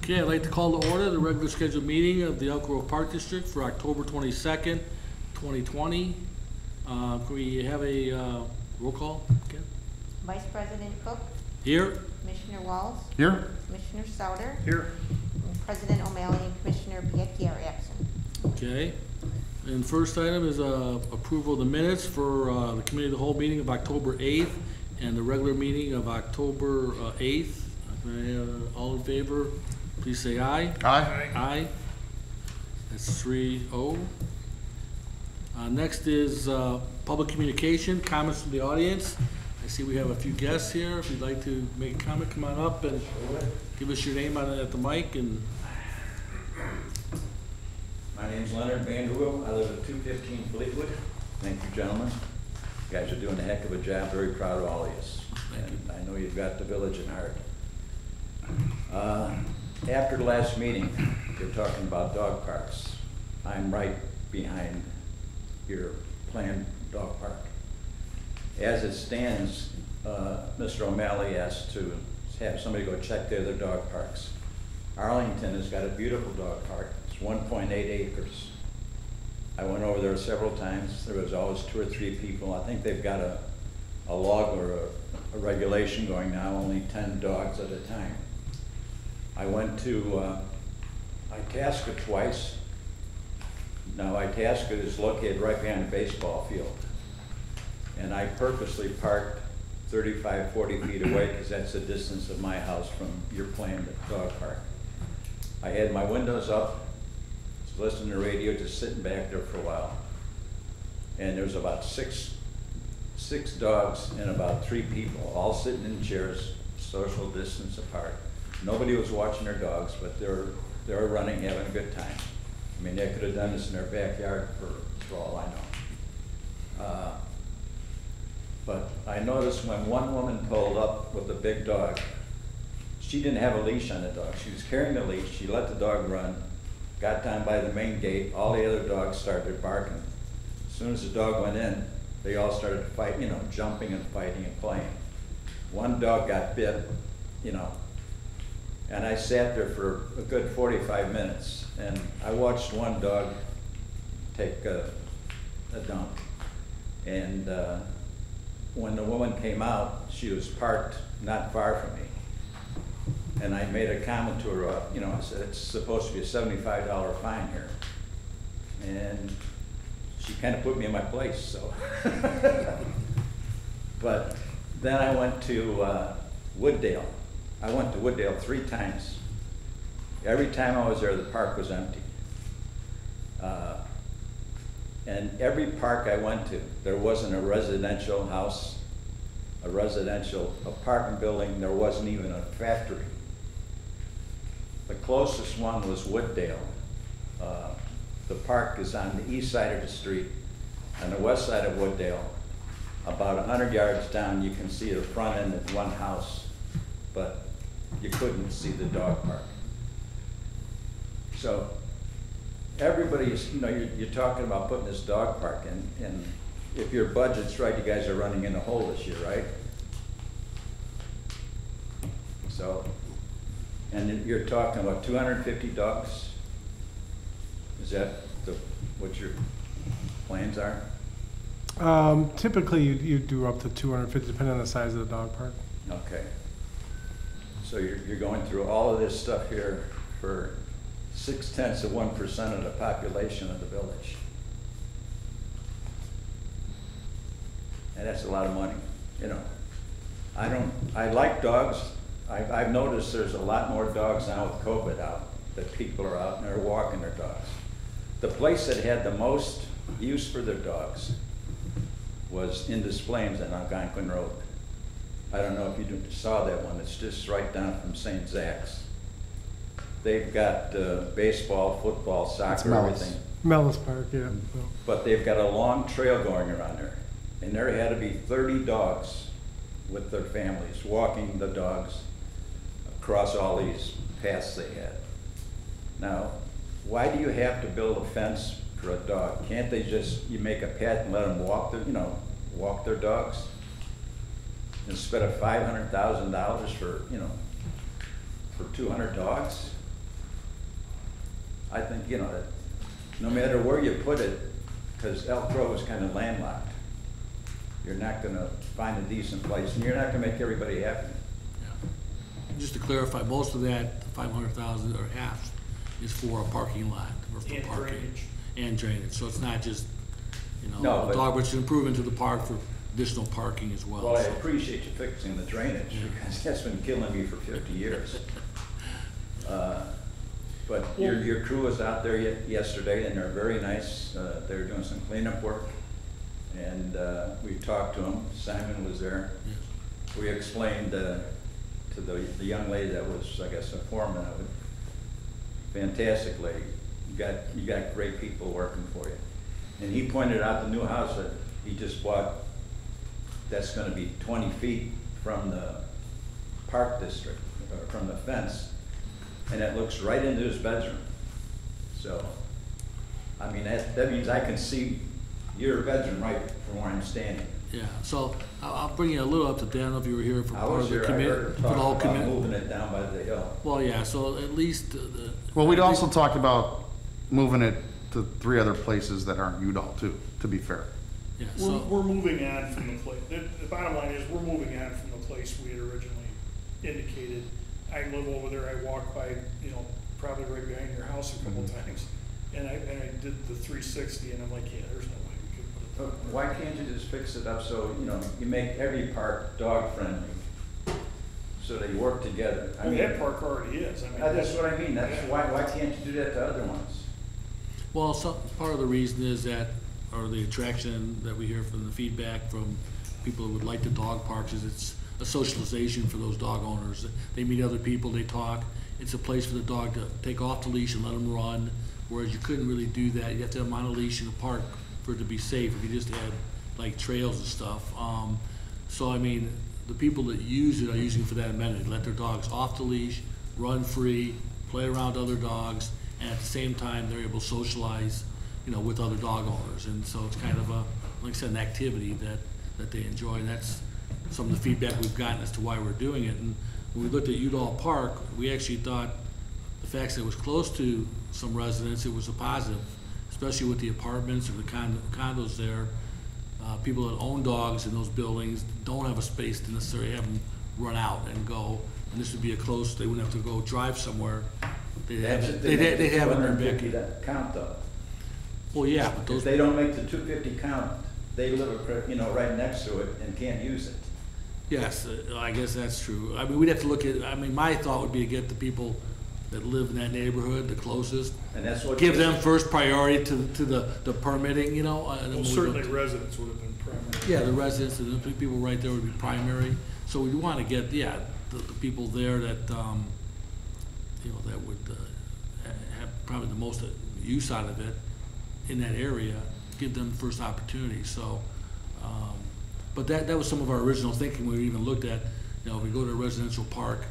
Okay, I'd like to call to order the regular scheduled meeting of the Elk Grove Park District for October 22nd, 2020. Can we have a roll call? Okay. Vice President Cook, Here. Commissioner Walls, Here. Commissioner Sauter, Here. and President O'Malley and Commissioner Piecki are absent. Okay. And first item is approval of the minutes for the committee of the whole meeting of October 8th and the regular meeting of October 8th. All in favor, please say aye. Aye. Aye. That's 3-0. Next is public communication, comments from the audience. I see we have a few guests here. If you'd like to make a comment, come on up and give us your name at the mic. And my name's Leonard Vanderwill. I live at 215 Fleetwood. Thank you, gentlemen. You guys are doing a heck of a job. Very proud of all of you. And I know you've got the village at heart. After the last meeting, you're talking about dog parks. I'm right behind your planned dog park. As it stands, Mr. O'Malley asked to have somebody go check the other dog parks. Arlington has got a beautiful dog park. It's 1.8 acres. I went over there several times. There was always 2 or 3 people. I think they've got a log or a regulation going now, only 10 dogs at a time. I went to Itasca twice. Now Itasca is located right behind the baseball field. And I purposely parked 35, 40 feet away because that's the distance of my house from your planned dog park. I had my windows up, was listening to radio, just sitting back there for a while. And there was about six dogs and about 3 people, all sitting in chairs, social distance apart. Nobody was watching their dogs, but they were running, having a good time. I mean, they could have done this in their backyard for all I know. But I noticed when one woman pulled up with a big dog, she didn't have a leash on the dog. She was carrying the leash. She let the dog run, got down by the main gate. All the other dogs started barking. As soon as the dog went in, they all started to fight, you know, jumping and fighting and playing. One dog got bit, you know, and I sat there for a good 45 minutes, and I watched one dog take a dump. And when the woman came out, she was parked not far from me. And I made a comment to her, you know, I said, it's supposed to be a $75 fine here. And she kind of put me in my place, so. But then I went to Wooddale. I went to Wooddale 3 times. Every time I was there, the park was empty. And every park I went to, there wasn't a residential house, a residential apartment building, there wasn't even a factory. The closest one was Wooddale. The park is on the east side of the street. On the west side of Wooddale, about 100 yards down, you can see the front end of one house, but you couldn't see the dog park. So everybody's, you know, you're talking about putting this dog park in, and if your budget's right, you guys are running in a hole this year, right? So, and you're talking about 250 dogs? Is that what your plans are? Typically, you do up to 250, depending on the size of the dog park. Okay. So you're going through all of this stuff here for 0.6% of the population of the village. And that's a lot of money, you know. I like dogs. I've noticed there's a lot more dogs now with COVID out, that people are out and they're walking their dogs. The place that had the most use for their dogs was in Des Plaines on Algonquin Road. I don't know if you saw that one. It's just right down from St. Zach's. They've got baseball, football, soccer, everything. Mellis Park, yeah. But they've got a long trail going around there. And there had to be 30 dogs with their families, walking the dogs across all these paths they had. Now, why do you have to build a fence for a dog? Can't they just, you make a path and let them walk their, you know, walk their dogs? Instead of $500,000 for, you know, for 200 dogs? I think, you know, that no matter where you put it, because Elk Grove is kind of landlocked, you're not gonna find a decent place, and you're not gonna make everybody happy. Yeah. Just to clarify, most of that, 500,000 or half, is for a parking lot, or for And parking. drainage. And drainage, so it's not just, you know, No, a but- dog, but it's an improvement to the park for additional parking as well. Well, I so. appreciate you fixing the drainage, because that's been killing me for 50 years. But your crew was out there yesterday, and they're very nice. They're doing some cleanup work, and we talked to them. Simon was there. Yes. We explained to the young lady that was, I guess, a foreman of it, fantastic lady. You got great people working for you. And he pointed out the new house that he just bought, that's gonna be 20 feet from the park district, or from the fence, and it looks right into his bedroom. So, I mean, that means I can see your bedroom right from where I'm standing. Yeah, so I'll bring you a little up to date. I don't know if you were here for I part was of the here, I committee. heard her For the whole talk about committee. moving it down by the hill. Well, yeah, so at least the. Well, we'd also talked about moving it to 3 other places that aren't Udall too, to be fair. Yeah, We're, so, we're moving on from the place, the bottom line is, we're moving on from the place we had originally indicated. I live over there, I walk by, you know, probably right behind your house a couple times, and I did the 360, and I'm like, yeah, there's no way we could put But it there. why can't you just fix it up so, you know, you make every park dog friendly, so they work together? I Well, mean, that park already is, I mean. that's what I mean, that's Yeah. why can't you do that to other ones? well, part of the reason is that, or the attraction that we hear from the feedback from people who would like the dog parks is it's a socialization for those dog owners. They meet other people, they talk. It's a place for the dog to take off the leash and let them run, whereas you couldn't really do that. You have to have them on a leash in a park for it to be safe if you just had like trails and stuff. So I mean, the people that use it are using it for that amenity, let their dogs off the leash, run free, play around other dogs, and at the same time, they're able to socialize, you know, with other dog owners. And so it's kind of a, like I said, an activity that they enjoy. And that's some of the feedback we've gotten as to why we're doing it. And when we looked at Udall Park, we actually thought the fact that it was close to some residents, it was a positive, especially with the apartments or the condos there. People that own dogs in those buildings don't have a space to necessarily have them run out and go. And this would be a close, they wouldn't have to go drive somewhere. They'd have it in their back. That count though. Well, yeah, but If those, they don't make the 250 count, they live, you know, right next to it and can't use it. yes, I guess that's true. I mean, we'd have to look at, I mean, my thought would be to get the people that live in that neighborhood, the closest, And that's what. give them first priority to the permitting, you know. And then Well, we certainly look- residents would have been primary. Yeah, the residents, and the people right there would be primary. So we want to get, yeah, the people there that, you know, that would have probably the most use out of it in that area, give them first opportunity, so. But that was some of our original thinking, we even looked at, you know, if we go to a residential park,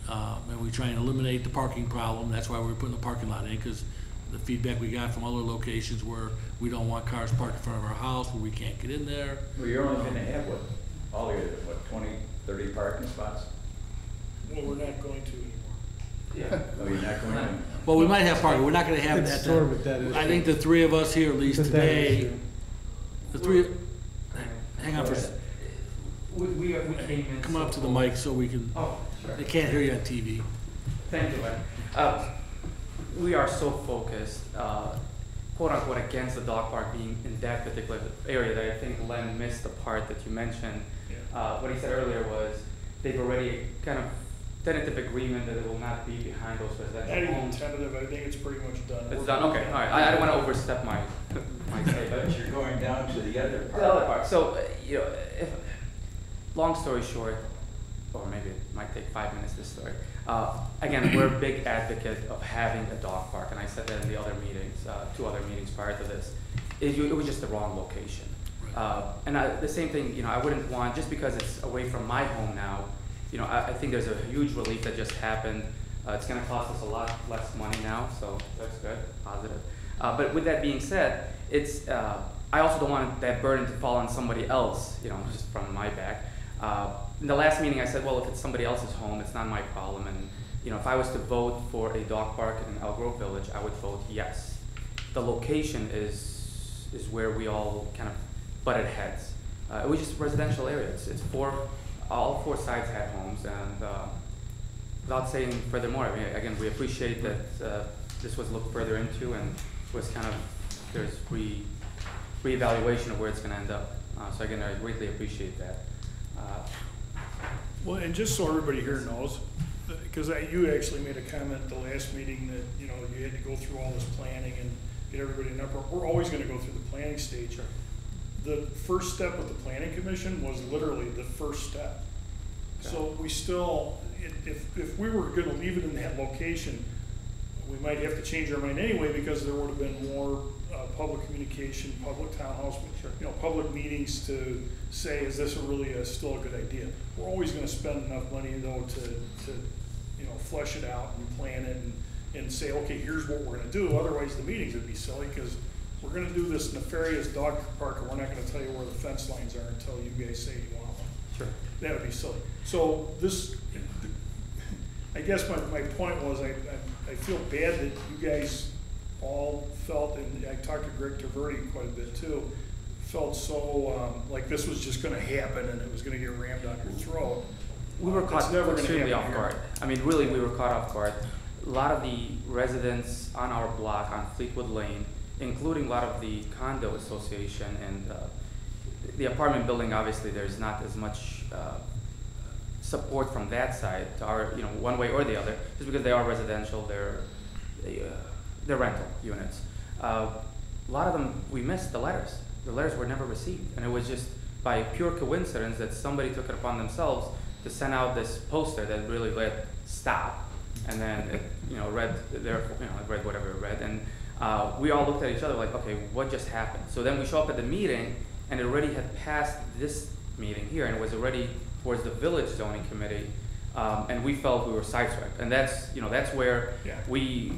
and we try and eliminate the parking problem, that's why we're putting the parking lot in, because the feedback we got from other locations where we don't want cars parked in front of our house, where we can't get in there. Well, you're only gonna have all your, 20, 30 parking spots? Well, we're not going to anymore. Yeah. No, you're not going to? Well, we might have parking, we're not gonna have It's that. sort of a dead I issue. think the three of us here, at least It's a dead today, issue. the three, hang on for a second. We came in. Come up to the so- mic so we can, Oh, sure. they can't hear you on TV. Thank you, Len. We are so focused, quote unquote, against the dog park being in that particular area that I think Len missed the part that you mentioned. What he said earlier was they've already kind of tentative agreement that it will not be behind those Not residential even homes. tentative, I think it's pretty much done. It's done, okay, all right. I don't want to overstep my statement. But you're going down to the other part. The other part, so, you know, long story short, or maybe it might take 5 minutes, this story. Again, we're a big advocate of having a dog park, and I said that in the other meetings, 2 other meetings prior to this. It was just the wrong location. And the same thing, you know, I wouldn't want, just because it's away from my home now, you know, I think there's a huge relief that just happened. It's gonna cost us a lot less money now, so that's good, positive. But with that being said, it's, I also don't want that burden to fall on somebody else, you know, just from my back. In the last meeting, I said, well, if it's somebody else's home, it's not my problem, and you know, if I was to vote for a dog park in Elk Grove Village, I would vote yes. The location is where we all kind of butted heads. It was just a residential area. It's all four sides had homes, and without saying furthermore, I mean, again, we appreciate that this was looked further into and was kind of, there's reevaluation of where it's gonna end up. So again, I greatly appreciate that. Well, and just so everybody here knows, because you actually made a comment at the last meeting that, you know, you had to go through all this planning and get everybody in upper, we're always gonna go through the planning stage. The first step with the planning commission was literally the first step. So we still, if we were gonna leave it in that location, we might have to change our mind anyway, because there would have been more public communication, public townhouse, you know, public meetings to say, is this still a good idea? We're always gonna spend enough money though to you know, flesh it out and plan it and say, okay, here's what we're gonna do. Otherwise the meetings would be silly, because we're gonna do this nefarious dog park and we're not gonna tell you where the fence lines are until you guys say you want one. Sure. That would be silly. So this, I guess my point was, I feel bad that you guys all felt, and I talked to Greg Taverdi quite a bit too, felt so like this was just gonna happen and it was gonna get rammed down your throat. We were It's caught never gonna extremely happen off here. guard. I mean, really, we were caught off guard. A lot of the residents on our block on Fleetwood Lane, including a lot of the condo association and the apartment building, obviously, there's not as much support from that side to our, you know, one way or the other, just because they are residential, they're rental units. A lot of them, we missed the letters. The letters were never received, and it was just by pure coincidence that somebody took it upon themselves to send out this poster that really read "stop," and then it, you know, read therefore, you know, it read whatever it read, and we all looked at each other like, okay, what just happened? So then we show up at the meeting, and it already had passed this meeting here, and it was already towards the village zoning committee, and we felt we were sideswiped, and that's, you know, that's where we,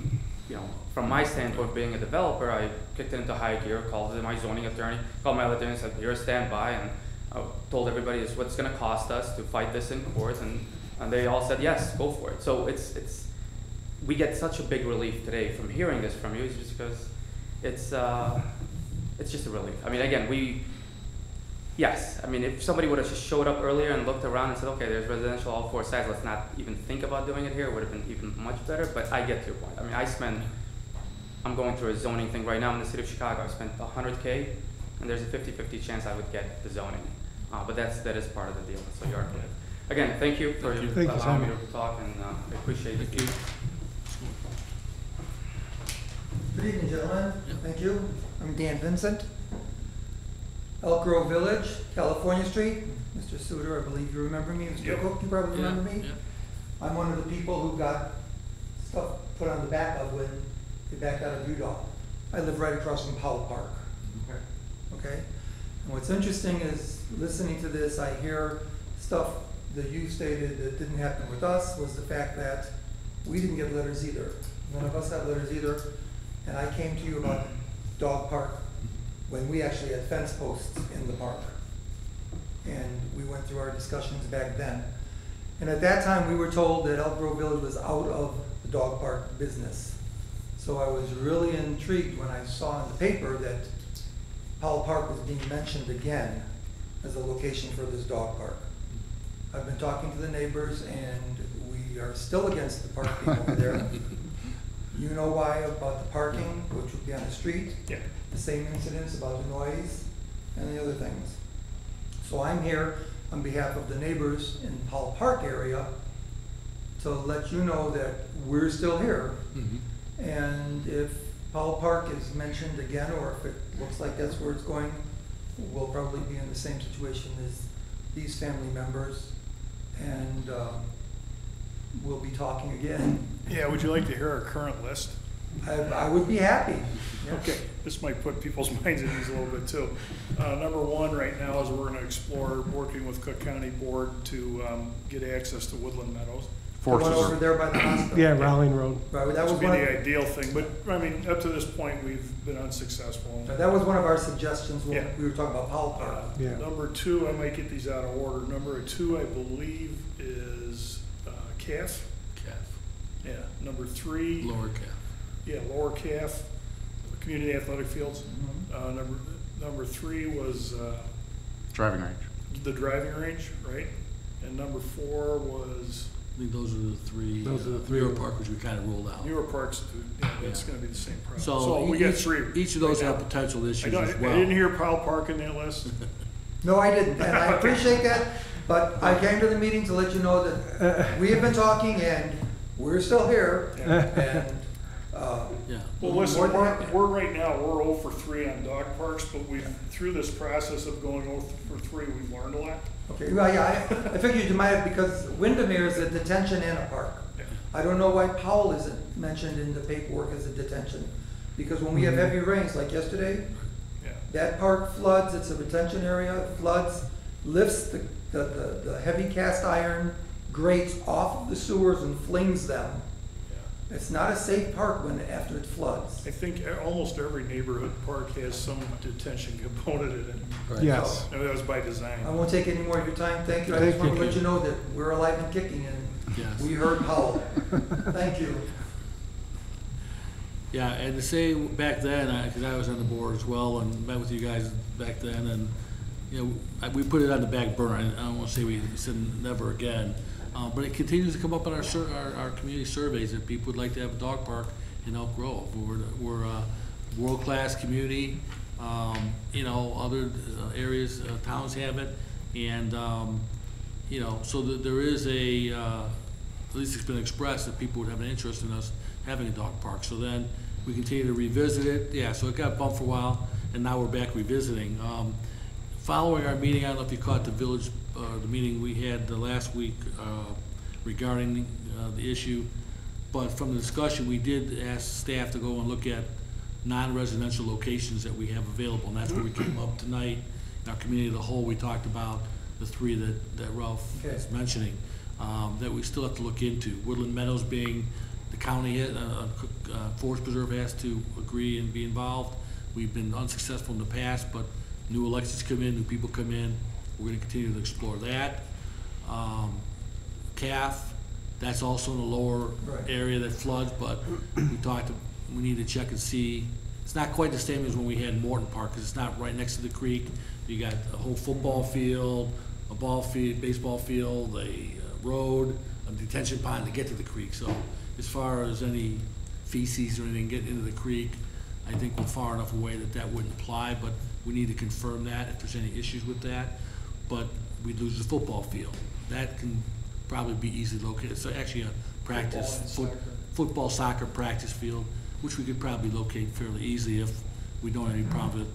you know, from my standpoint, being a developer, I kicked it into high gear, called my zoning attorney, called my attorney and said, you're a standby, and I told everybody this is what it's gonna cost us to fight this in court, and they all said, yes, go for it. So we get such a big relief today from hearing this from you, just because it's just a relief. I mean, again, yes, I mean, if somebody would have just showed up earlier and looked around and said, okay, there's residential all four sides, let's not even think about doing it here, it would have been even much better, but I get to your point. I mean, I'm going through a zoning thing right now in the city of Chicago. I spent $100K, and there's a 50-50 chance I would get the zoning. But that is part of the deal, so you are correct. Again, thank you for Thank you. Thank you, allowing me Sammy. to talk, and I appreciate it. Good evening, gentlemen. Thank you. I'm Dan Vincent. Elk Grove Village, California Street. Mr. Suter, I believe you remember me. Mr. Yep. Cook, you probably Yeah, remember me. yeah. I'm one of the people who got stuff put on the back of when they backed out of Udall. I live right across from Powell Park. Okay? And what's interesting is, listening to this, I hear stuff that you stated that didn't happen with us, was the fact that we didn't get letters either. None of us got letters either. And I came to you about the dog park when we actually had fence posts in the park. And we went through our discussions back then. And at that time, we were told that Elk Grove Village was out of the dog park business. So I was really intrigued when I saw in the paper that Powell Park was being mentioned again as a location for this dog park. I've been talking to the neighbors, and we are still against the parking over there. You know why about the parking, which would be on the street? Yeah. The same incidents about the noise and the other things. So I'm here on behalf of the neighbors in Powell Park area to let you know that we're still here. And if Powell Park is mentioned again, or if it looks like that's where it's going, we'll probably be in the same situation as these family members, and we'll be talking again. Yeah, would you like to hear our current list? I would be happy. Yeah. Okay, this might put people's minds at ease a little bit too. Number one right now is we're gonna explore working with Cook County Board to get access to Woodland Meadows. The one over Forces. there by the hospital. Yeah, Rowling Road. Right, that That was would be one the of, ideal thing, but I mean, up to this point, we've been unsuccessful. that was one of our suggestions when Yeah. we were talking about Powell Park. Yeah. Number two, I might get these out of order. Number two, I believe, is CAF. Yeah, number 3. Lower cap. Yeah, Lower Calf, community athletic fields. Mhm. Number 3 was Driving range. the driving range, right? And number 4 was I think those are the three. Those are the three. Newer Park, which we kind of ruled out. newer parks. Yeah, that's Yeah. gonna be the same problem. So we got each, 3. each of those right have now. potential I issues don't- as well. I didn't hear Powell Park in that list. No, I didn't, and I appreciate that, but I came to the meeting to let you know that we have been talking and we're still here. Yeah. And, Yeah. Well, listen, more than happy. we're right now, we're 0 for 3 on dog parks, but through this process of going 0 for 3, we've learned a lot. okay, well, yeah, I figured you might have, because Windermere is a detention and a park. Yeah. I don't know why Powell isn't mentioned in the paperwork as a detention, because when we have heavy rains like yesterday, Yeah. that park floods, it's a retention area, it floods, lifts the heavy cast iron grates off of the sewers and flings them. Yeah. It's not a safe park after it floods. I think almost every neighborhood park has some detention component in it. Right. Yes. And that was by design. I won't take any more of your time, thank you, I Thank just want to you. let you know that we're alive and kicking and Yes. we heard Powell. Thank you. Yeah, and to say back then, because I was on the board as well and met with you guys back then, and, you know, we put it on the back burner. I don't want to say we said never again, but it continues to come up on our community surveys that people would like to have a dog park in Elk Grove. We're a world-class community, you know, other areas, towns have it, and, you know, so there is at least it's been expressed that people would have an interest in us having a dog park. So then we continue to revisit it. Yeah, so it got bumped for a while, and now we're back revisiting. Following our meeting, I don't know if you caught the village, the meeting we had last week regarding the issue, but from the discussion, we did ask staff to go and look at non-residential locations that we have available, and that's where we came up tonight. In our community of the whole, we talked about the 3 that Ralph Okay. is mentioning, that we still have to look into. Woodland Meadows being the county, Forest Preserve has to agree and be involved. We've been unsuccessful in the past, but new elections come in, new people come in. We're gonna continue to explore that. CAF, that's also in the lower Right. area that floods, but we need to check and see. It's not quite the same as when we had Morton Park, because it's not right next to the creek. You got a whole football field, a ball field, baseball field, a road, a detention pond to get to the creek. So as far as any feces or anything getting into the creek, I think we're far enough away that wouldn't apply, but we need to confirm that if there's any issues with that. But we'd lose the football field. That can probably be easily located. It's actually a practice, football, soccer practice field, which we could probably locate fairly easily if we don't have any problem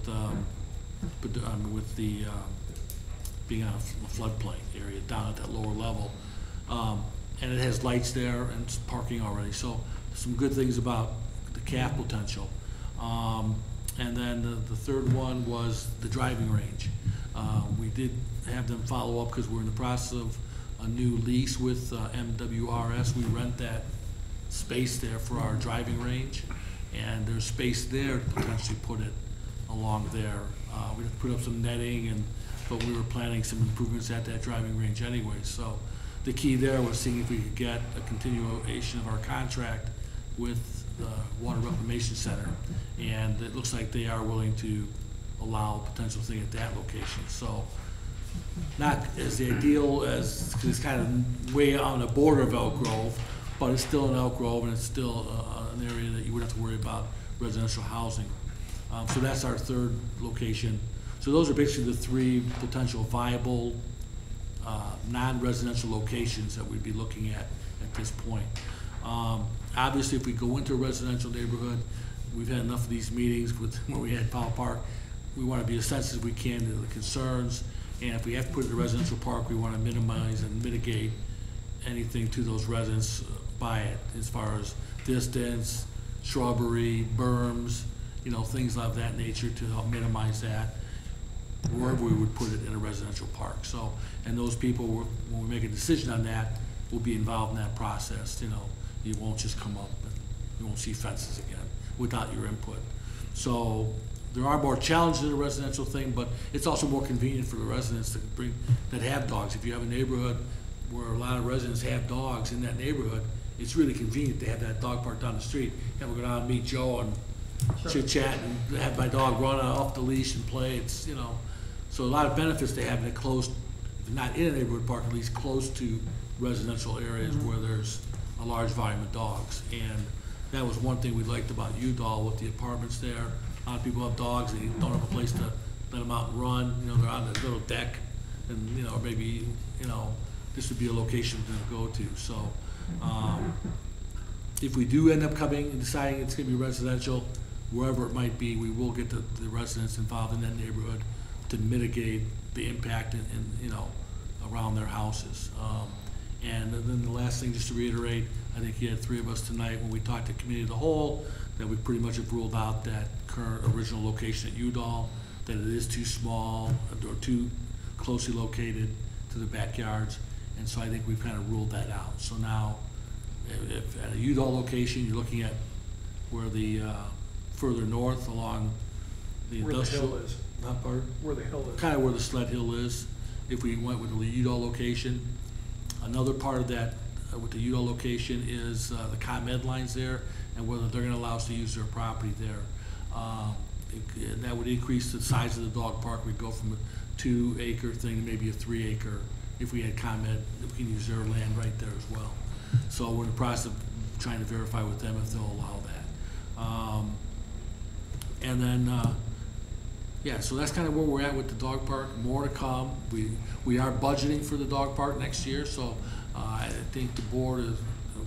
with the being on a floodplain area down at that lower level. And it has lights there and it's parking already, so some good things about the CAF potential. And then the third one was the driving range. We did have them follow up because we're in the process of a new lease with MWRS. We rent that space there for our driving range, and there's space there to potentially put it along there. We put up some netting, but we were planning some improvements at that driving range anyway. So the key there was seeing if we could get a continuation of our contract with the Water Reclamation Center, and it looks like they are willing to allow a potential thing at that location. So not as ideal as, because it's kind of way on the border of Elk Grove, but it's still in Elk Grove, and it's still an area that you wouldn't have to worry about residential housing. So that's our third location. So those are basically the 3 potential viable non-residential locations that we'd be looking at this point. Obviously, if we go into a residential neighborhood, we've had enough of these meetings with when we had Powell Park. We want to be as sensitive as we can to the concerns, and if we have to put it in a residential park, we want to minimize and mitigate anything to those residents by it, as far as distance, shrubbery, berms, you know, things of that nature to help minimize that wherever we would put it in a residential park. So, and those people, when we make a decision on that, will be involved in that process. You know, you won't just come up and you won't see fences again without your input. So there are more challenges in the residential thing, but it's also more convenient for the residents that have dogs. If you have a neighborhood where a lot of residents have dogs in that neighborhood, it's really convenient to have that dog park down the street. Have a go down and meet Joe and chit chat and have my dog run off the leash and play. It's, you know, so a lot of benefits to having it close, if not in a neighborhood park, at least close to residential areas where there's a large volume of dogs. And that was one thing we liked about Udall with the apartments there. A lot of people have dogs, they don't have a place to let them out and run, you know, they're on the little deck, and, you know, maybe, you know, this would be a location to go to, so, if we do end up coming and deciding it's gonna be residential, wherever it might be, we will get the residents involved in that neighborhood to mitigate the impact and, you know, around their houses. And then the last thing, just to reiterate, I think you had three of us tonight when we talked to committee of the whole, that we pretty much have ruled out that current original location at Udall, that it is too small or too closely located to the backyards. And so I think we've kind of ruled that out. So now, if at a Udall location, you're looking at where the, further north along the Where the industrial. hill is. Not part, Where the hill is. kind of where the sled hill is, if we went with the Udall location. Another part of that, with the Udall location, is the ComEd lines there, and whether they're gonna allow us to use their property there. And that would increase the size of the dog park. We'd go from a 2-acre thing to maybe a 3-acre. If we had ComEd, we can use their land right there as well. So we're in the process of trying to verify with them if they'll allow that. And then, yeah, so that's kind of where we're at with the dog park. More to come. We are budgeting for the dog park next year, so I think the board is,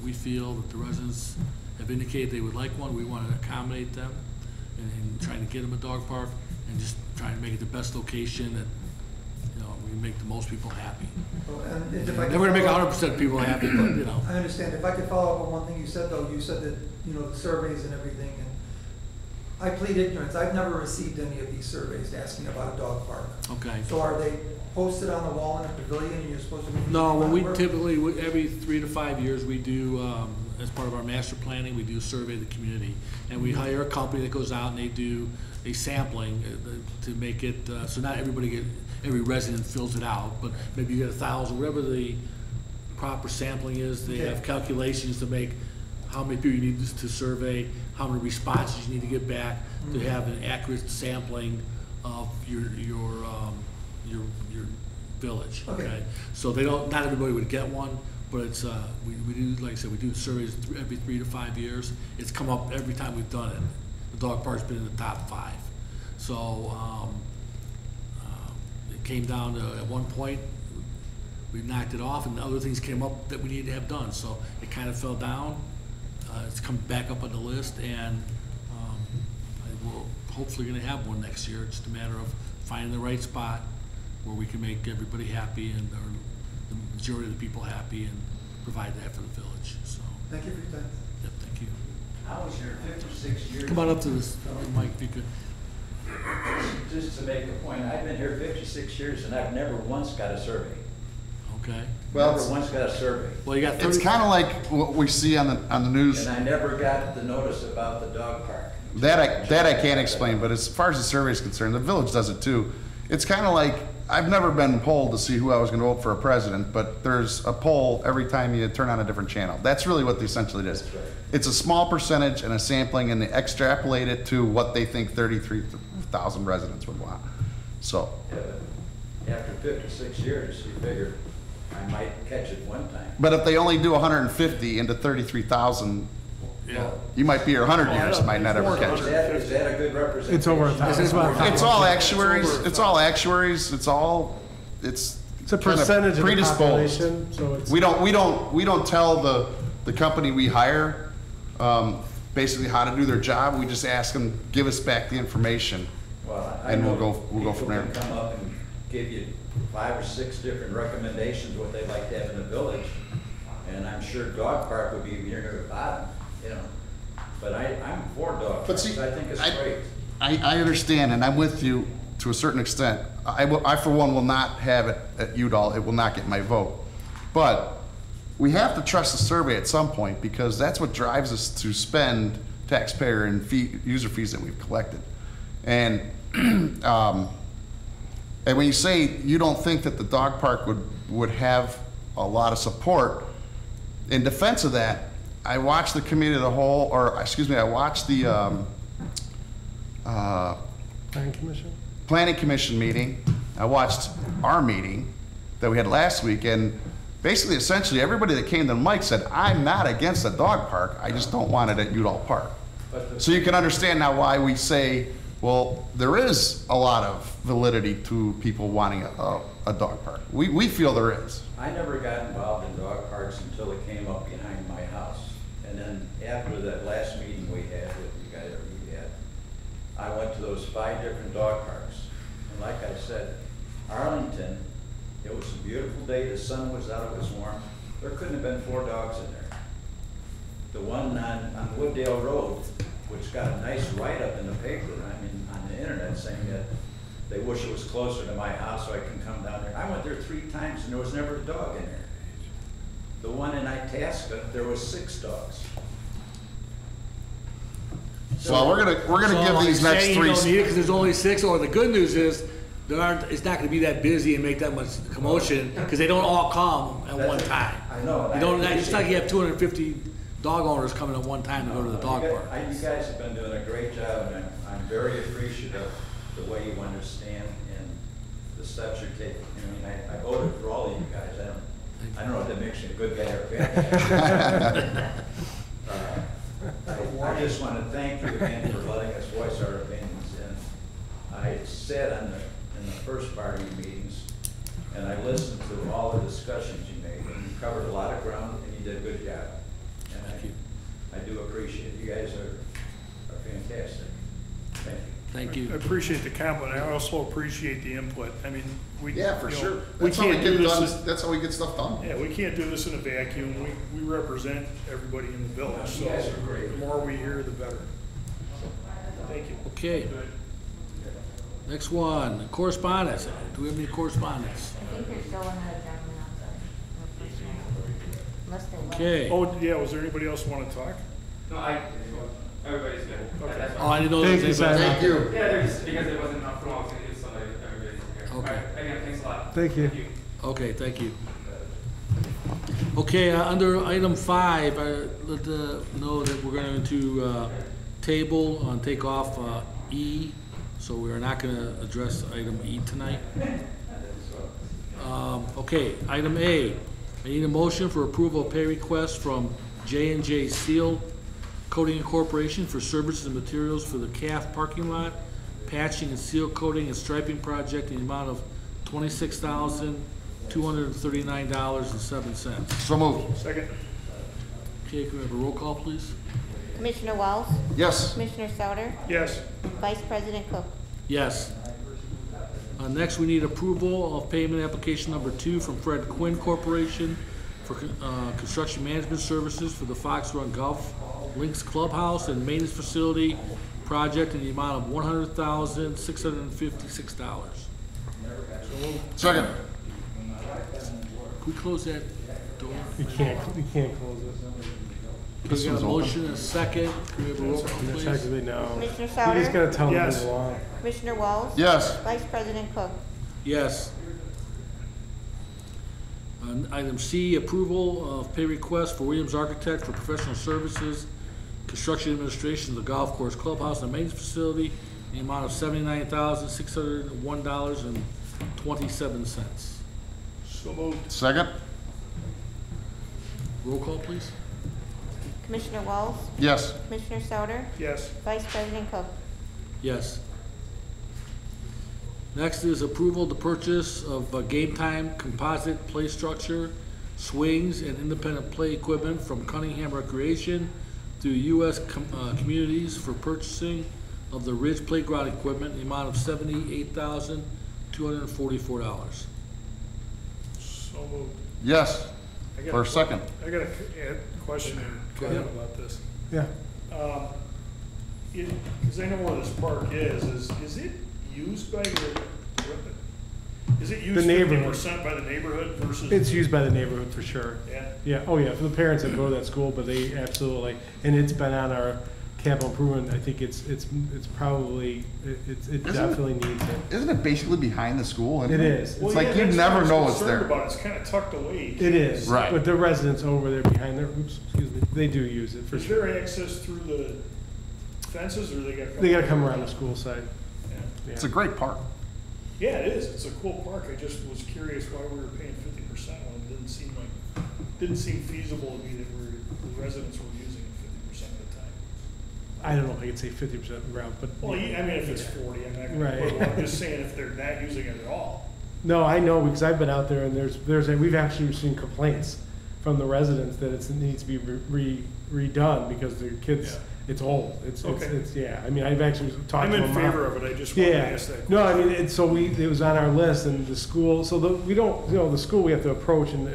we feel that the residents have indicated they would like one. We want to accommodate them and trying to get them a dog park and just trying to make it the best location that, you know, we make the most people happy. Well, and if I Never could gonna make follow up- 100% people happy, but, you know. I understand. If I could follow up on one thing you said, though, you said that, you know, the surveys and everything, and I plead ignorance. I've never received any of these surveys asking about a dog park. Okay. So are they posted on the wall in a pavilion and you're supposed to? No, when we typically, every 3 to 5 years, we do, as part of our master planning, we do survey of the community. And we hire a company that goes out and they do a sampling to make it, so not every resident fills it out, but maybe you get 1,000, whatever the proper sampling is. They have calculations to make how many people you need to survey, how many responses you need to get back to have an accurate sampling of your village, okay? So they don't, not everybody would get one, but it's, we do, like I said, we do surveys every 3 to 5 years. It's come up every time we've done it. The dog park's been in the top 5. So, it came down to, at one point, we knocked it off and other things came up that we needed to have done. So it kind of fell down. It's come back up on the list, and we're hopefully gonna have one next year. It's just a matter of finding the right spot where we can make everybody happy and the majority of the people happy and provide that for the village, so. Thank you for your time. Yep, thank you. I was here 56 years. Come on up to this, Mike, if you could. Just to make a point, I've been here 56 years and I've never once got a survey. Okay. Well, Never it's- once got a survey. Well, you got 30. It's kind of like what we see on the news. And I never got the notice about the dog park. That I can't explain, but as far as the survey is concerned, the village does it too. It's kind of like, I've never been polled to see who I was going to vote for a president, but there's a poll every time you turn on a different channel. That's really what essentially it is. That's right. It's a small percentage and a sampling, and they extrapolate it to what they think 33,000 residents would want. So, Yeah, but after 56 years, you figure I might catch it one time. but if they only do 150 into 33,000, Yeah. you might be here 100 years, might not ever catch it. Is that a good representation? It's over 1,000. It's about It's all actuaries, it's all actuaries, it's It's a kind of percentage of the predisposed. population, so it's. We don't tell the company we hire, basically how to do their job. We just ask them, give us back the information. Well, I And we'll know go from there. People can come up and give you 5 or 6 different recommendations, what they'd like to have in the village. And I'm sure dog park would be near the bottom, you know. But I'm for dog But parks. see, I think it's great. I understand, and I'm with you to a certain extent. I for one will not have it at Udall. It will not get my vote. But we have to trust the survey at some point, because that's what drives us to spend taxpayer and user fees that we've collected. And and when you say you don't think that the dog park would have a lot of support, in defense of that, I watched the committee of the whole, or excuse me, I watched the Planning Commission? planning commission meeting. I watched our meeting that we had last week, and basically, essentially, everybody that came to the mic said, I'm not against a dog park, I just don't want it at Udall Park. So you can understand now why we say, well, there is a lot of validity to people wanting a dog park. We feel there is. I never got involved in dog parks until it came up behind my house. And then after that last meeting we had with you guys, or we had, I went to those 5 different dog parks. And like I said, Arlington, it was a beautiful day, the sun was out, it was warm. There couldn't have been 4 dogs in there. The one on Wooddale Road, which got a nice write-up in the paper, I mean, on the internet, saying that they wish it was closer to my house so I can come down there. I went there 3 times and there was never a dog in there. The one in Itasca, there was 6 dogs. So we're gonna give these next 3. You don't need it because there's only 6, or the good news is, it's not gonna be that busy and make that much commotion, because they don't all come at one time. I know. You don't, it's not like you have 250 dog owners coming at one time to go to the dog park. You guys have been doing a great job, and I'm very appreciative of the way you understand and the steps you're taking. I mean, I voted for all of you guys. I don't know if that makes you a good guy or a bad guy. I just want to thank you again for letting us voice our opinions. And I sat in the first part of your meetings, and I listened to all the discussions you made, and you covered a lot of ground, and you did a good job. And I do appreciate it. You guys are fantastic. Thank you. Thank you. I appreciate the comment. I also appreciate the input. I mean, Yeah, for sure. We That's how we can't get do this. done. That's how we get stuff done. Yeah, we can't do this in a vacuum. We represent everybody in the village, so You guys are great. the more we hear, the better. Thank you. Okay. Next one, correspondence. Do we have any correspondence? I think there's still another gentleman outside. Unless they left. Okay. Oh, yeah, was there anybody else want to talk? No, everybody's good. Okay. That's Oh, fine. I didn't know. Thank there you, was anybody- Simon. Thank you. Yeah, they're just, because there wasn't enough room, I was gonna give somebody, everybody's here. Okay. All right, again, thanks a lot. Thank you. Okay, thank you. Okay, under item 5, I let know that we're going to table, take off E, so we are not going to address item E tonight. Okay, item A, I need a motion for approval of pay request from J&J Seal Coating Incorporation for services and materials for the CAF parking lot, patching and seal coating and striping project in the amount of $26,239.07. So moved. Second? Okay, can we have a roll call, please? Commissioner Wells? Yes. Commissioner Sauter? Yes. Vice President Cook? Yes. Next, we need approval of payment application number 2 from Fred Quinn Corporation for construction management services for the Fox Run Golf Links Clubhouse and Maintenance Facility project in the amount of $100,656. Second. Can we close that door? You can't close it. We This got one's a open. motion and a second. Can we have a roll call, please? Technically, no. Commissioner You just Sauter? gotta tell them to Yes. move along. Commissioner Wells? Yes. Vice President Cook? Yes. Item C, approval of pay request for Williams Architect for professional services, construction administration of the golf course clubhouse and maintenance facility in the amount of $79,601.27. So moved. Second. Roll call, please. Commissioner Wells? Yes. Commissioner Sauter? Yes. Vice President Cook? Yes. Next is approval to purchase of Game Time composite play structure, swings, and independent play equipment from Cunningham Recreation through U.S. Communities for purchasing of the Ridge Playground equipment in the amount of $78,244. So moved. Yes. I got For a second. I got a question and comment about this. Yeah. Because I know where this park is it used by is it used The neighborhood. 50% by the neighborhood versus? It's used by the neighborhood for sure. Yeah, Yeah, oh yeah, for the parents that go to that school, but they absolutely, and it's been on our capital improvement, I think it's probably, it definitely needs it. Isn't it basically behind the school? It is. Well, It's like yeah, you'd that's what I never was know it's concerned there. about. It's kind of tucked away. It is. Right. But the residents over there behind there, oops, excuse me, they do use it for Is sure. there access through the fences, or they gotta come? They gotta come around the school side. Yeah. Yeah. It's a great park. Yeah, it is. It's a cool park. I just was curious why we were paying 50% when it didn't seem feasible to me that the residents were using it 50% of the time. I don't know if I could say 50% route, but. Well, I mean, if it's 40, I'm not gonna Right. put it. I'm just saying if they're not using it at all. No, I know, because I've been out there and we've actually seen complaints from the residents that it needs to be redone because the kids, Yeah. it's old. Okay. Yeah, I mean, I've actually talked I'm to them. in favor of it. I just wanted to Yeah, ask that no, I question. mean, so it was on our list and the school, so we don't, the school we have to approach and,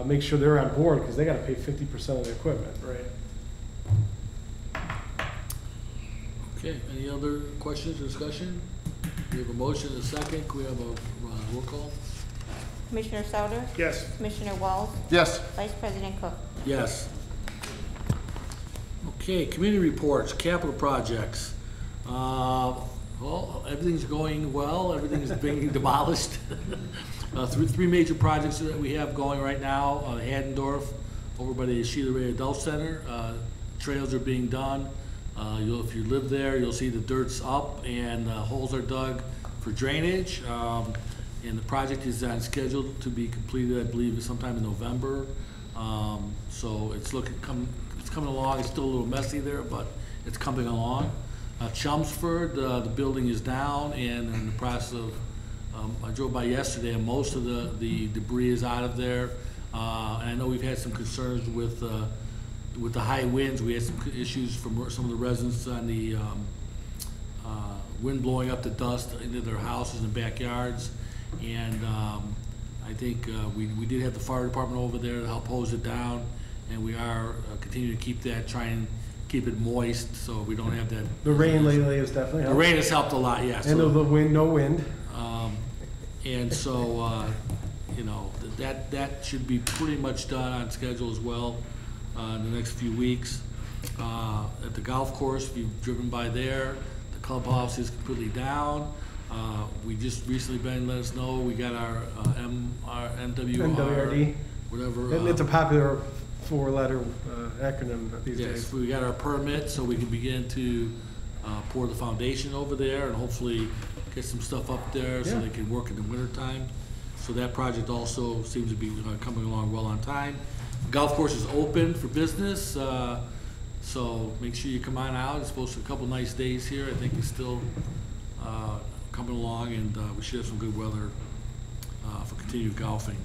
make sure they're on board because they gotta pay 50% of the equipment. Right. Okay, any other questions or discussion? We have a motion and a second. Can we have a roll call? Commissioner Sauter, Yes. Commissioner Walls, Yes. Vice President Cook. Yes. Okay, community reports, capital projects. Well, everything's going well, everything's being demolished. Three major projects that we have going right now, Haddendorf, over by the Sheila Ray Adult Center. Trails are being done. If you live there, you'll see the dirt's up and holes are dug for drainage. And the project is on schedule to be completed, I believe, sometime in November. So it's coming along. It's still a little messy there, but it's coming along. Chelmsford, the building is down and in the process of, I drove by yesterday and most of the debris is out of there. And I know we've had some concerns with the high winds. We had some issues from some of the residents on the wind blowing up the dust into their houses and backyards. And I think we did have the fire department over there to help hose it down, and we are continuing to keep that, try and keep it moist so we don't have that. The rain lately has definitely The helped. rain has helped a lot, yes. And the wind, no wind. And so, that should be pretty much done on schedule as well in the next few weeks. At the golf course, if you've driven by there, the clubhouse is completely down. We just recently let us know, we got our MWR, MWRD. whatever. And it's a popular four-letter acronym these Yes, days. we got our permit, so we can begin to pour the foundation over there and hopefully get some stuff up there so Yeah. they can work in the wintertime. So that project also seems to be coming along well on time. Golf course is open for business, so make sure you come on out. It's supposed to be a couple nice days here. I think it's still coming along, and we should have some good weather for continued golfing.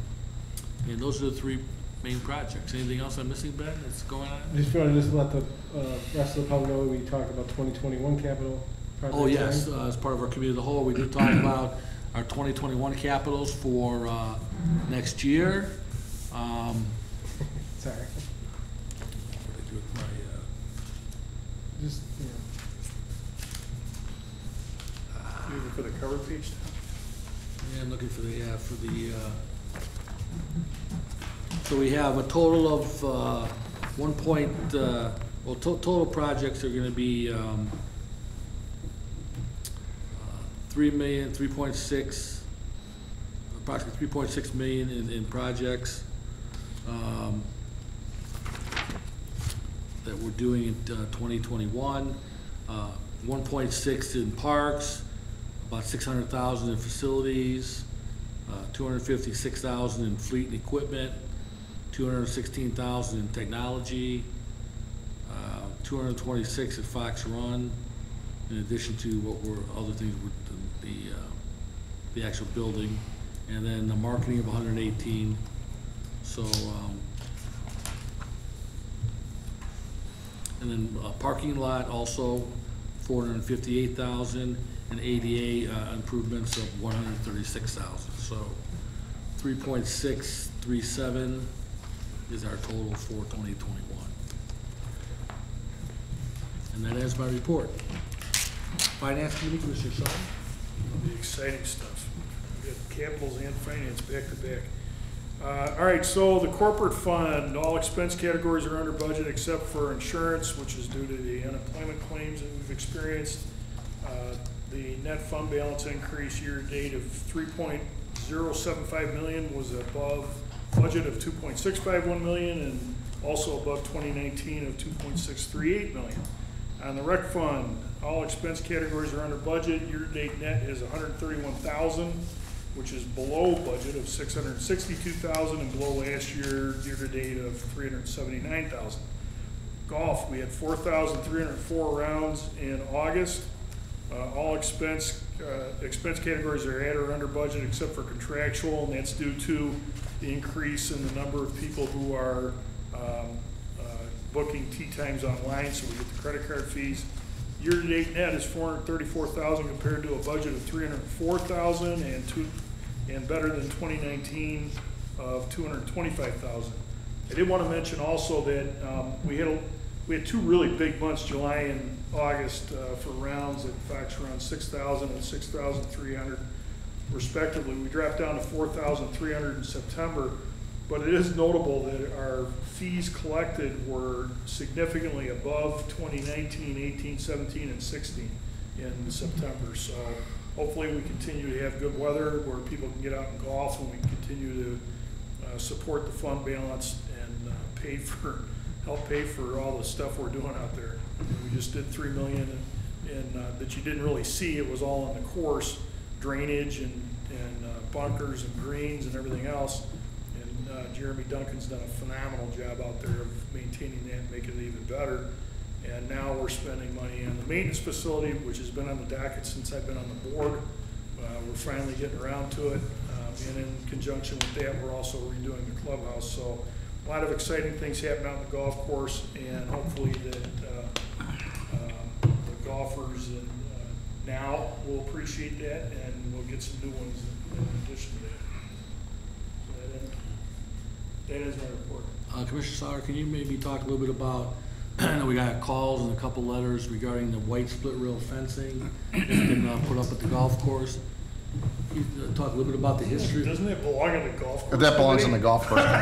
And those are the three main projects. Anything else I'm missing, Ben, that's going on? Just want to let the rest of the public know we talked about 2021 capital projects. Oh, yes, right? as part of our committee of the whole, we did talk about our 2021 capitals for next year. Sorry. What did I do with my, Just, You looking for the cover page now? yeah, I'm looking for the, so we have a total of total projects are gonna be 3.6, approximately 3.6 million in projects that we're doing in 2021. 1.6 in parks, about 600,000 in facilities, 256,000 in fleet and equipment, 216,000 in technology, 226 at Fox Run, in addition to other things with the actual building, and then the marketing of 118. So, and then parking lot also 458,000, and ADA improvements of 136,000. So 3.637 is our total for 2021. And that ends my report. Finance Committee, Commissioner Shaw. The exciting stuff. We got capitals and finance back to back. All right, so the corporate fund, all expense categories are under budget except for insurance, which is due to the unemployment claims that we've experienced. The net fund balance increase year-to-date of $3.075 million was above budget of $2.651 million and also above 2019 of $2.638 million. On the rec fund, all expense categories are under budget. Year-to-date net is $131,000, which is below budget of $662,000 and below last year-to-date of $379,000. Golf, we had 4,304 rounds in August. All expense categories are at or under budget except for contractual, and that's due to the increase in the number of people who are booking tee times online, so we get the credit card fees. Year-to-date net is $434,000 compared to a budget of $304,000 and better than 2019 of $225,000. I did want to mention also that we had two really big months, July and August, for rounds at Fox around 6,000 and 6,300 respectively. We dropped down to 4,300 in September, but it is notable that our fees collected were significantly above 2019, 18, 17, and 16 in September. So hopefully we continue to have good weather where people can get out and golf, and we continue to support the fund balance and help pay for all the stuff we're doing out there. We just did $3 million that you didn't really see. It was all in the course, drainage and bunkers and greens and everything else. And Jeremy Duncan's done a phenomenal job out there of maintaining that and making it even better. And now we're spending money on the maintenance facility, which has been on the docket since I've been on the board. We're finally getting around to it. And in conjunction with that, we're also redoing the clubhouse. So a lot of exciting things happen out on the golf course, and hopefully that the golfers now will appreciate that, and we'll get some new ones in addition to that. So that is my report. Commissioner Sauer, can you maybe talk a little bit about, I know we got calls and a couple letters regarding the white split rail fencing that's been put up at the golf course. Can you talk a little bit about the history? Doesn't it belong on the golf course? That belongs on the golf course. Okay.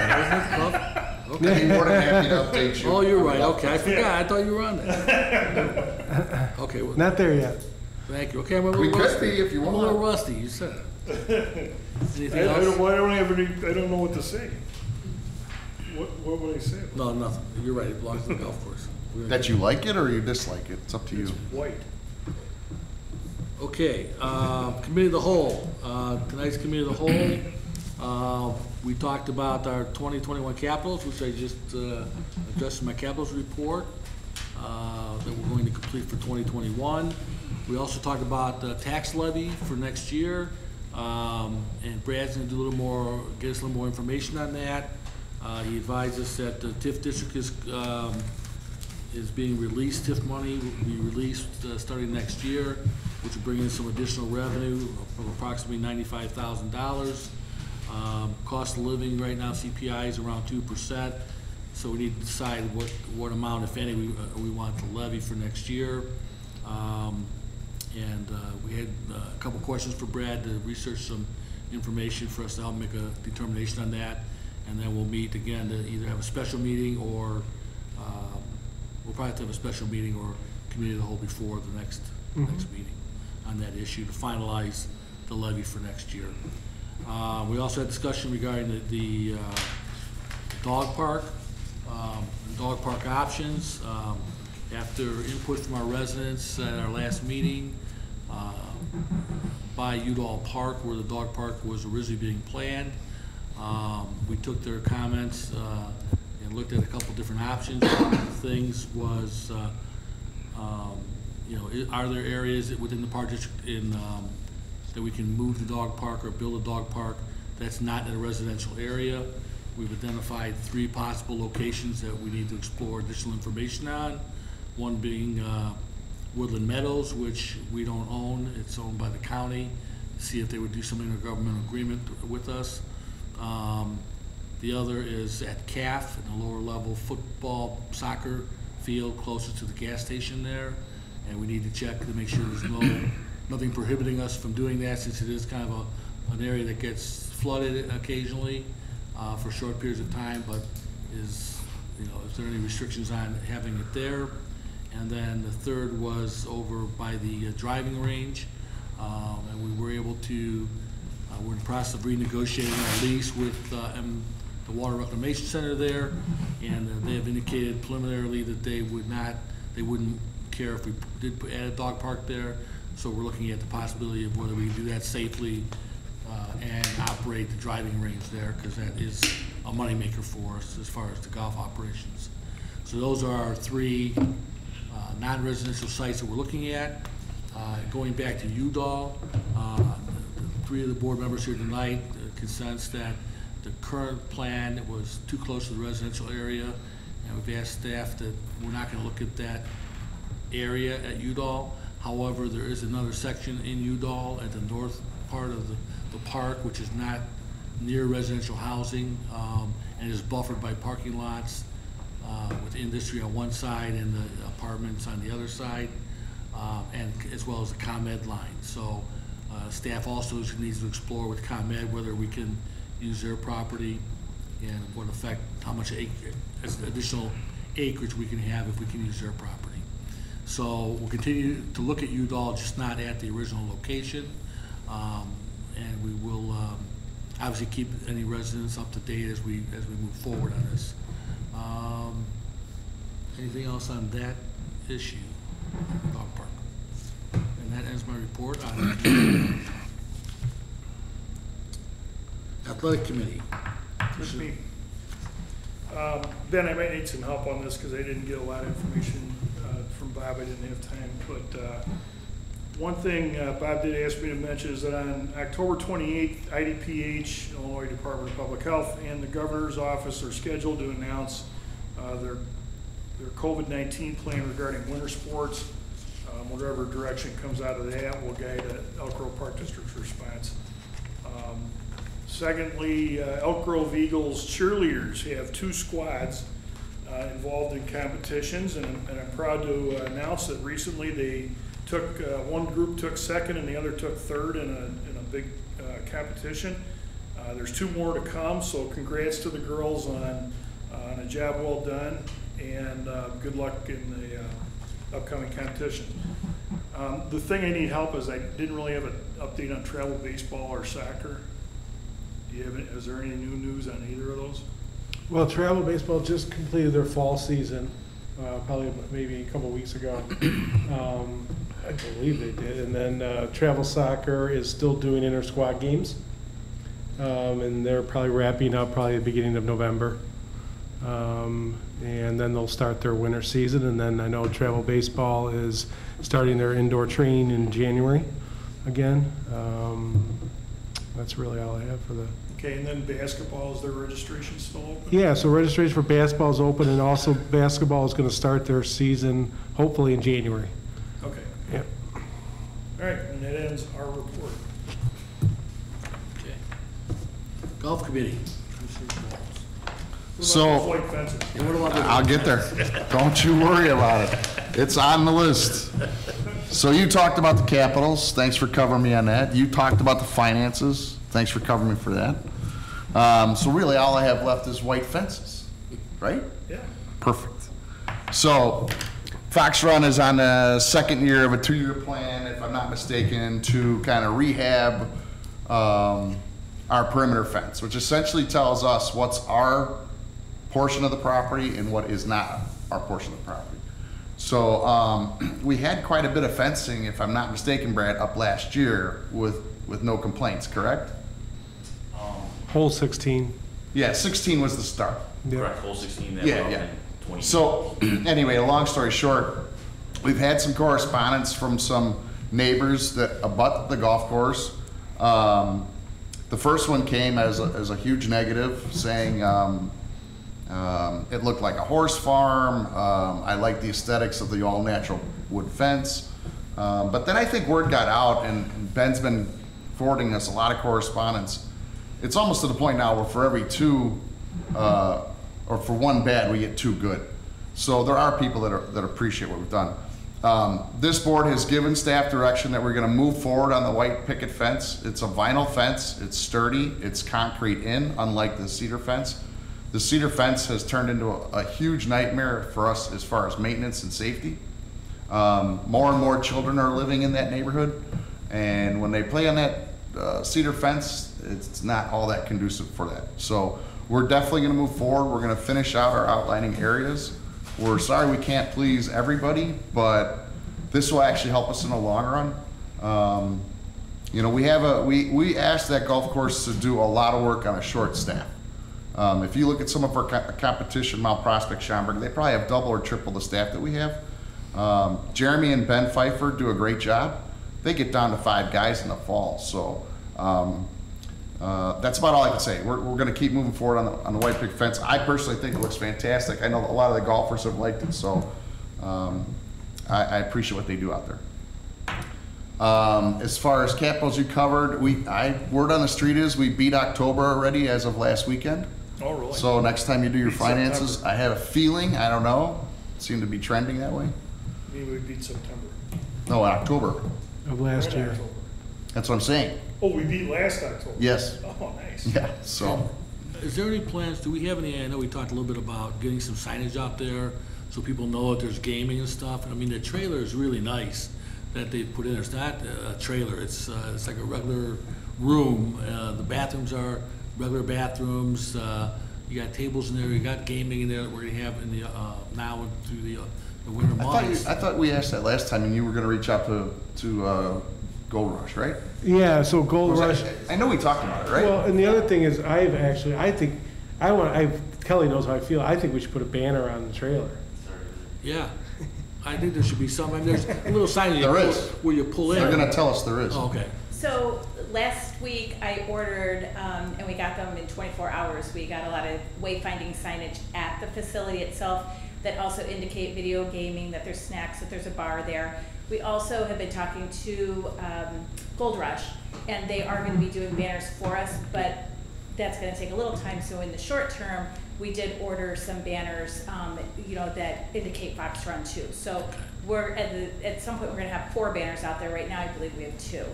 I'd be more than happy to update you. Oh, you're right. Okay, I forgot. I thought you were on that. Okay. Well, Not there yet. thank you. Okay, I'm a little We could rusty. be if you I'm a little want. rusty. You said it. Anything I else? don't know what to say. What would I say? No, nothing. You're right. It belongs to the golf course. That you like it or you dislike it? It's up to you. It's white. Okay, committee of the whole. Tonight's committee of the whole. We talked about our 2021 capitals, which I just addressed in my capitals report that we're going to complete for 2021. We also talked about the tax levy for next year, and Brad's going to do a little more, get us a little more information on that. He advised us that the TIF district is being released. TIF money will be released starting next year, which will bring in some additional revenue of approximately $95,000. Cost of living right now, CPI is around 2%, so we need to decide what amount, if any, we want to levy for next year. We had a couple questions for Brad to research some information for us to help make a determination on that, and then we'll meet again to either have a special meeting or we'll probably have to have a special meeting or committee of the whole before the next meeting on that issue to finalize the levy for next year. We also had discussion regarding the dog park options. After input from our residents at our last meeting by Udall Park, where the dog park was originally being planned, we took their comments and looked at a couple different options. One of the things was, are there areas within the park district that we can move the dog park or build a dog park that's not in a residential area? We've identified 3 possible locations that we need to explore additional information on. One being Woodland Meadows, which we don't own. It's owned by the county. See if they would do some intergovernmental agreement with us. The other is at CAF, in the lower level football, soccer field closer to the gas station there. And we need to check to make sure there's nothing prohibiting us from doing that, since it is kind of an area that gets flooded occasionally. for short periods of time, but is there any restrictions on having it there? And then the third was over by the driving range, and we were able to, we're in the process of renegotiating our lease with the Water Reclamation Center there, and they have indicated preliminarily that they wouldn't care if we did add a dog park there. So we're looking at the possibility of whether we can do that safely and operate the driving range there, because that is a moneymaker for us as far as the golf operations. So those are our three non-residential sites that we're looking at. Going back to Udall, three of the board members here tonight consents that the current plan was too close to the residential area, and we've asked staff that we're not going to look at that area at Udall. However, there is another section in Udall at the north part of the park, which is not near residential housing, and is buffered by parking lots with industry on one side and the apartments on the other side, and as well as the ComEd line. So staff also needs to explore with ComEd whether we can use their property and what effect, how much additional acreage we can have if we can use their property. So we'll continue to look at Udall, just not at the original location, and we will obviously keep any residents up to date as we move forward on this. Anything else on that issue, dog park? And that ends my report on Athletic Committee. With me. Ben, I might need some help on this because I didn't get a lot of information from Bob. I didn't have time. But one thing Bob did ask me to mention is that on October 28th, IDPH, Illinois Department of Public Health, and the Governor's Office are scheduled to announce their COVID-19 plan regarding winter sports. Whatever direction comes out of that will guide Elk Grove Park District's response. Secondly, Elk Grove Eagles cheerleaders have 2 squads involved in competitions, and I'm proud to announce that recently they took, one group took second and the other took third in a big competition. There's 2 more to come, so congrats to the girls on a job well done, and good luck in the upcoming competition. The thing I need help is I didn't really have an update on travel baseball or soccer. Do you have any, is there any new news on either of those? Well, travel baseball just completed their fall season, probably maybe a couple weeks ago. I believe they did. And then travel soccer is still doing inter-squad games. And they're probably wrapping up probably the beginning of November. And then they'll start their winter season. And then I know travel baseball is starting their indoor training in January again. That's really all I have for the. Okay, and then basketball, is their registration still open? Yeah, so registration for basketball is open, and also basketball is going to start their season hopefully in January. Okay. Yeah. All right, and that ends our report. Okay. Golf Committee. So, Floyd Fences. And what about the- I'll get there. Don't you worry about it. It's on the list. So you talked about the capitals. Thanks for covering me on that. You talked about the finances. Thanks for covering me for that. So really, all I have left is white fences, right? Yeah. Perfect. So Fox Run is on the second year of a 2-year plan, if I'm not mistaken, to kind of rehab our perimeter fence, which essentially tells us what's our portion of the property and what is not our portion of the property. So we had quite a bit of fencing, if I'm not mistaken, Brad, up last year with no complaints, correct? Hole 16. Yeah, 16 was the start. Yeah. Correct, hole 16, that Yeah, went yeah. up in 20. So, anyway, long story short, we've had some correspondence from some neighbors that abut the golf course. The first one came as a huge negative, saying it looked like a horse farm. I like the aesthetics of the all-natural wood fence. But then I think word got out, and Ben's been forwarding us a lot of correspondence. It's almost to the point now where for every 2, or for 1 bad, we get 2 good. So there are people that appreciate what we've done. This board has given staff direction that we're gonna move forward on the white picket fence. It's a vinyl fence, it's sturdy, it's concrete in, unlike the cedar fence. The cedar fence has turned into a huge nightmare for us as far as maintenance and safety. More and more children are living in that neighborhood, and when they play on that cedar fence, it's not all that conducive for that. So we're definitely gonna move forward. We're gonna finish out our outlining areas. We're sorry we can't please everybody, but this will actually help us in the long run. You know, we asked that golf course to do a lot of work on a short staff. If you look at some of our competition, Mount Prospect, Schaumburg, they probably have double or triple the staff that we have. Jeremy and Ben Pfeiffer do a great job. They get down to 5 guys in the fall. So that's about all I can say. We're going to keep moving forward on the white picket fence. I personally think it looks fantastic. I know a lot of the golfers have liked it, so I appreciate what they do out there. As far as capitals you covered, word on the street is we beat October already as of last weekend. Oh, really? So next time you do your Beat finances, September. I have a feeling, I don't know, seem to be trending that way. Maybe we beat September. No, October. Of last Right, year. October. That's what I'm saying. Oh, we beat last October? Yes. Oh, nice. Yeah, so. Is there any plans, do we have any, I know we talked a little bit about getting some signage out there so people know that there's gaming and stuff. I mean, the trailer is really nice that they put in. It's not a trailer, it's like a regular room. The bathrooms are regular bathrooms. You got tables in there, you got gaming in there that we're gonna have in the, now and through the winter months. I thought we asked that last time and you were gonna reach out to Gold Rush, right? Yeah, so Gold Rush. I know we talked about it, right? Well, and the other thing is, Kelly knows how I feel. I think we should put a banner on the trailer. Yeah, I think there should be some, I mean, there's a little sign There is. where you pull in. They're gonna tell us there is. Oh, okay. So last week I ordered, and we got them in 24 hours. We got a lot of wayfinding signage at the facility itself that also indicate video gaming, that there's snacks, that there's a bar there. We also have been talking to Gold Rush, and they are going to be doing banners for us, but that's going to take a little time. So in the short term, we did order some banners, you know, that indicate Fox Run too. So we're at some point we're going to have 4 banners out there. Right now, I believe we have 2,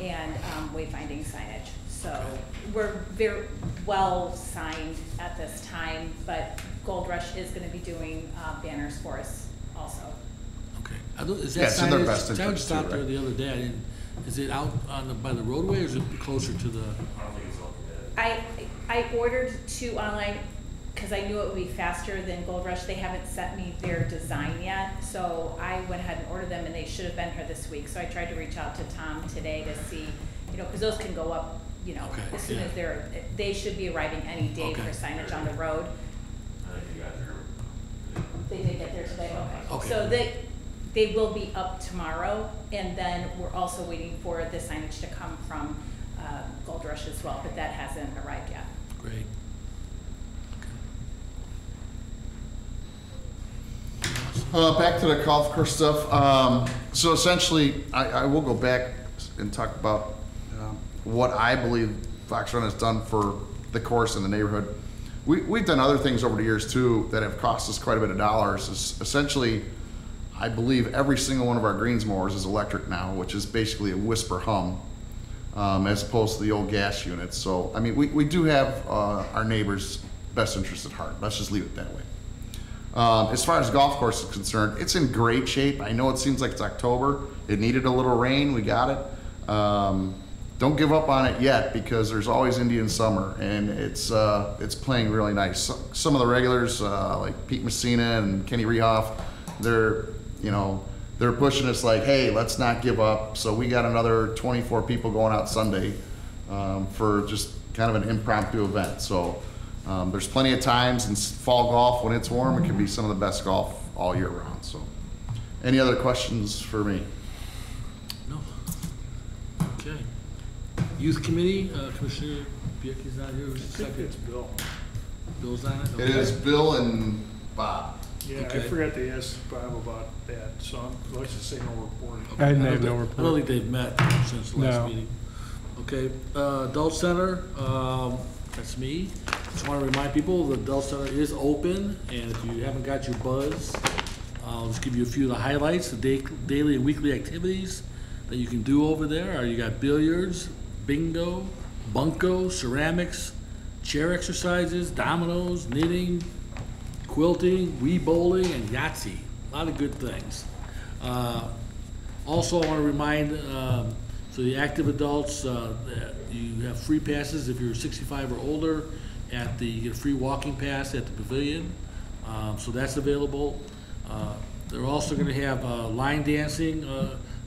and wayfinding signage. So we're very well signed at this time, but Gold Rush is going to be doing banners for us also. Okay. Is Yeah, that it's in their signage, best signage interest too, out there right? the other day, is it out by the roadway or is it closer to the? I ordered 2 online because I knew it would be faster than Gold Rush. They haven't sent me their design yet, so I went ahead and ordered them, and they should have been here this week. So I tried to reach out to Tom today to see, you know, because those can go up, you know, Okay, as soon yeah. as they should be arriving any day Okay. for signage on the road. They did get there today, okay. Okay. So they will be up tomorrow, and then we're also waiting for the signage to come from Gold Rush as well, but that hasn't arrived yet. Great. Back to the golf course stuff. So essentially, I will go back and talk about what I believe Fox Run has done for the course and the neighborhood. We've done other things over the years too that have cost us quite a bit of dollars. Essentially, I believe every single one of our greens mowers is electric now, which is basically a whisper hum, as opposed to the old gas units. So, I mean, we do have our neighbors' best interest at heart. Let's just leave it that way. As far as the golf course is concerned, it's in great shape. I know it seems like it's October. It needed a little rain. We got it. Don't give up on it yet because there's always Indian summer, and it's playing really nice. Some of the regulars like Pete Messina and Kenny Rehoff, they're pushing us like, hey, let's not give up. So we got another 24 people going out Sunday for just kind of an impromptu event. So there's plenty of times in fall golf when it's warm. It can be some of the best golf all year round. So, any other questions for me? No. Okay. Youth Committee, Commissioner Biecki's not here, who's the I think second? it's Bill. Bill's on it? It Okay. is Bill and Bob. Yeah, Okay. I forgot to ask Bob about that, so let's just say no reporting. I have don't no think- I don't report. think they've met since the last No. meeting. Okay, Adult Center, that's me. Just want to remind people, the Adult Center is open, and if you haven't got your buzz, I'll just give you a few of the highlights, the daily and weekly activities that you can do over there. You got billiards, bingo, bunco, ceramics, chair exercises, dominoes, knitting, quilting, Wii bowling, and Yahtzee. A lot of good things. Also, I want to remind, so the active adults, that you have free passes if you're 65 or older. You get a free walking pass at the pavilion, so that's available. They're also going to have a line dancing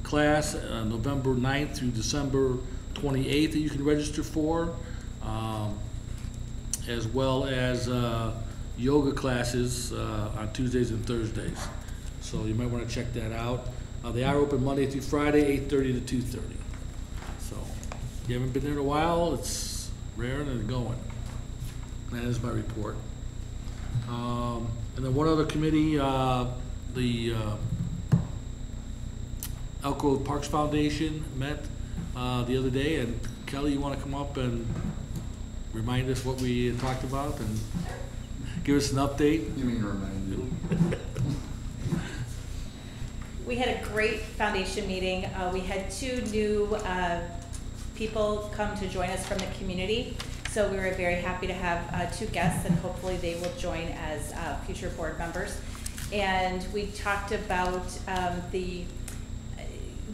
class November 9th through December 28th that you can register for, as well as yoga classes on Tuesdays and Thursdays. So you might want to check that out. They are open Monday through Friday, 8:30 to 2:30. So if you haven't been there in a while, it's rare and it's going. That is my report. And then one other committee, the Elk Grove Parks Foundation met the other day, and Kelly, you want to come up and remind us what we had talked about and give us an update? You mean remind you? We had a great foundation meeting. We had 2 new people come to join us from the community. So we were very happy to have 2 guests, and hopefully they will join as future board members. And we talked about the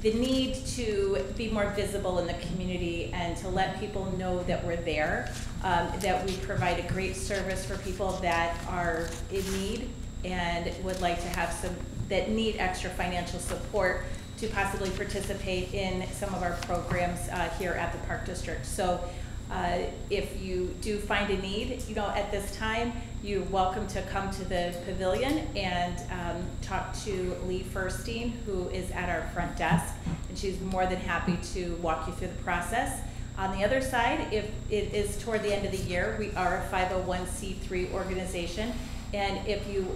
need to be more visible in the community and to let people know that we're there, that we provide a great service for people that are in need and would like to have that need extra financial support to possibly participate in some of our programs here at the Park District. So if you do find a need, at this time, you're welcome to come to the pavilion and talk to Lee Furstein, who is at our front desk, and she's more than happy to walk you through the process. On the other side, if it is toward the end of the year, we are a 501c3 organization, and if you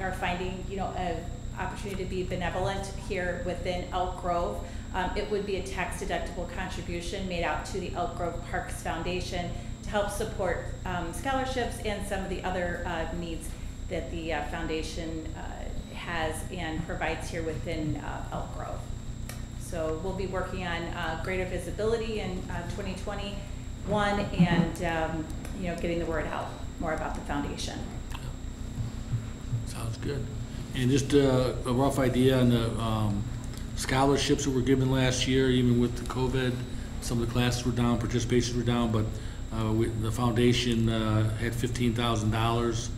are finding, an opportunity to be benevolent here within Elk Grove, it would be a tax-deductible contribution made out to the Elk Grove Parks Foundation to help support scholarships and some of the other needs that the foundation has and provides here within Elk Grove. So we'll be working on greater visibility in 2021 and getting the word out more about the foundation. Sounds good. And just a rough idea on the scholarships that were given last year, even with the COVID, some of the classes were down, participations were down, but the foundation had $15,000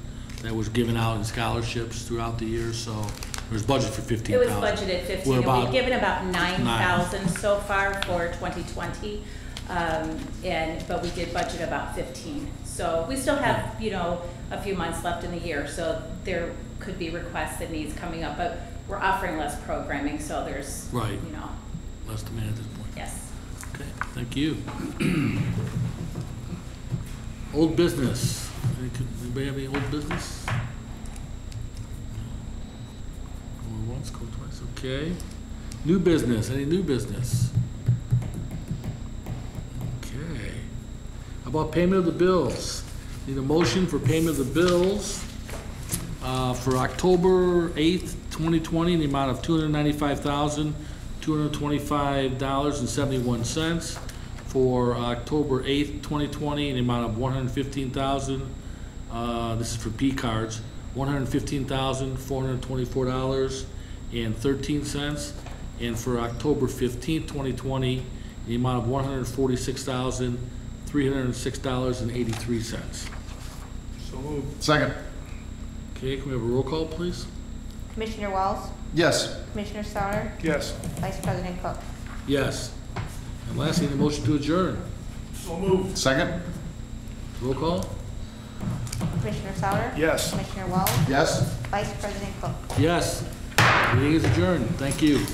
that was given out in scholarships throughout the year, so there was budget for $15,000. It was budgeted 15, and we've given about 9,000 so far for 2020, but we did budget about 15. So we still have, a few months left in the year, so there could be requests and needs coming up, but we're offering less programming, so there's, less demand at this point. Yes. Okay, thank you. Old business. Anybody have any old business? Going once, going twice, okay. New business, any new business? Okay. How about payment of the bills? Need a motion for payment of the bills for October 8th, 2020 in the amount of $295,225.71. For October 8th, 2020 in the amount of $115,000. This is for P cards, $115,424.13. And for October 15th, 2020 in the amount of $146,306.83. So moved. Second. Okay, can we have a roll call, please? Commissioner Walls? Yes. Commissioner Sauer? Yes. Vice President Cook? Yes. And lastly, the motion to adjourn. So moved. Second. Roll call? Commissioner Sauer? Yes. Commissioner Walls? Yes. Vice President Cook? Yes. Meeting is adjourned. Thank you.